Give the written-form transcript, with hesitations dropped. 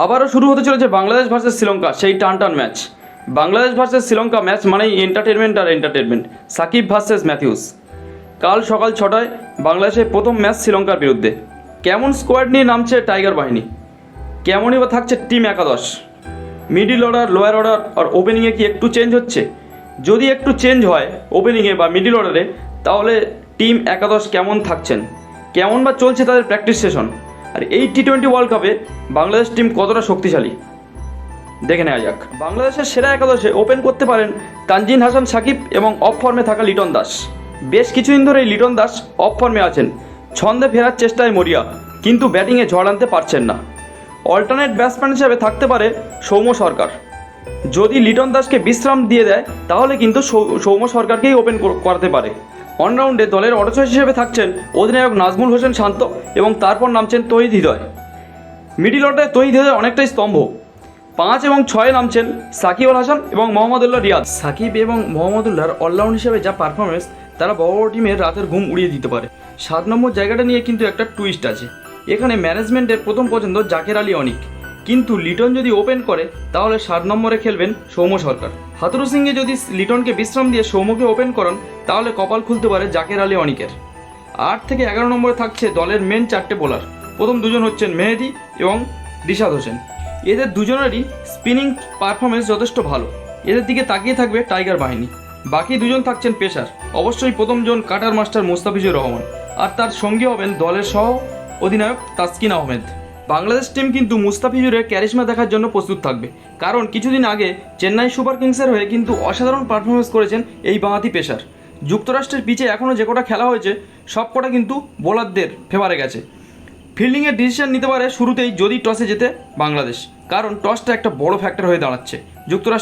আবারও শুরু হতে চলেছে বাংলাদেশ ভার্সেস শ্রীলঙ্কা, সেই টান match. Bangladesh versus Sri Lanka match মানেই এন্টারটেনমেন্ট আর এন্টারটেনমেন্ট। সাকিব ভার্সেস ম্যাথিউস। কাল সকাল 6টায় বাংলাদেশের প্রথম ম্যাচ শ্রীলঙ্কার বিরুদ্ধে। কেমন স্কোয়াড নিয়ে নামছে টাইগার বাহিনী, কেমনই বা থাকছে টিম একাদশ, মিডিল অর্ডার, লোয়ার অর্ডার আর ওপেনিংয়ে কি একটু চেঞ্জ হচ্ছে? যদি একটু চেঞ্জ হয় ওপেনিংয়ে বা মিডিল অর্ডারে, তাহলে টিম একাদশ কেমন থাকছেন, কেমন বা চলছে তাদের প্র্যাকটিস সেশন, আর এই টি-20 ওয়ার্ল্ড কাপে বাংলাদেশ টিম কতটা শক্তিশালী দেখে নেওয়া যাক। বাংলাদেশের সেরা একাদশে ওপেন করতে পারেন তানজিদ হাসান সাকিব এবং অফ ফর্মে থাকা লিটন দাস। বেশ কিছুদিন ধরে লিটন দাস অফ ফর্মে আছেন, ছন্দে ফেরার চেষ্টায় মরিয়া, কিন্তু ব্যাটিংয়ে ঝড় আনতে পারছেন না। অল্টারনেট ব্যাটসম্যান হিসেবে থাকতে পারে সৌম্য সরকার। যদি লিটন দাসকে বিশ্রাম দিয়ে দেয় তাহলে কিন্তু সৌম্য সরকারকেই ওপেন করাতে পারে। অলরাউন্ডে দলের অটোচয়েস হিসেবে থাকছেন অধিনায়ক নাজমুল হোসেন শান্ত এবং তারপর নামছেন তৌহিদ হৃদয়। মিডিল অর্ডারে তৌহিদ হৃদয় অনেকটাই স্তম্ভ। 5 এবং 6 নামছেন সাকিব আল হাসান এবং মোহাম্মদুল্লাহ রিয়াদ। সাকিব এবং মোহাম্মদুল্লাহর অলরাউন্ড হিসেবে যা পারফরমেন্স, তারা বড় বড় টিমের রাতের ঘুম উড়িয়ে দিতে পারে। 7 নম্বর জায়গাটা নিয়ে কিন্তু একটা টুইস্ট আছে। এখানে ম্যানেজমেন্টের প্রথম পছন্দ জাকের আলী অনিক, কিন্তু লিটন যদি ওপেন করে তাহলে 7 নম্বরে খেলবেন সৌম্য সরকার। হাতুরু সিংয়ে যদি লিটনকে বিশ্রাম দিয়ে সৌম্যকে ওপেন করান তাহলে কপাল খুলতে পারে জাকের আলী অনিকের। 8 থেকে 11 নম্বরে থাকছে দলের মেন 4টে বোলার। প্রথম দুজন হচ্ছেন মেহেদি এবং রিশাদ হোসেন। এদের দুজনেরই স্পিনিং পারফরমেন্স যথেষ্ট ভালো, এদের দিকে তাকিয়ে থাকবে টাইগার বাহিনী। বাকি দুজন থাকছেন পেসার, অবশ্যই প্রথম জন কাটার মাস্টার মুস্তাফিজুর রহমান, আর তার সঙ্গী হবেন দলের সহ অধিনায়ক তাসকিন আহমেদ। বাংলাদেশ টিম কিন্তু মুস্তাফিজুরের ক্যারিশমা দেখার জন্য প্রস্তুত থাকবে, কারণ কিছুদিন আগে চেন্নাই সুপার কিংসের হয়ে কিন্তু অসাধারণ পারফরমেন্স করেছেন এই বাঁহাতি পেসার। যুক্তরাষ্ট্রের পিচে এখনও যে কটা খেলা হয়েছে সব কটা কিন্তু বোলারদের ফেভারে গেছে। ফিল্ডিংয়ের ডিসিশন নিতে পারে শুরুতেই যদি টসে জেতে বাংলাদেশ, কারণ টসটা একটা বড় ফ্যাক্টর হয়ে দাঁড়াচ্ছে। যুক্তরাষ্ট্র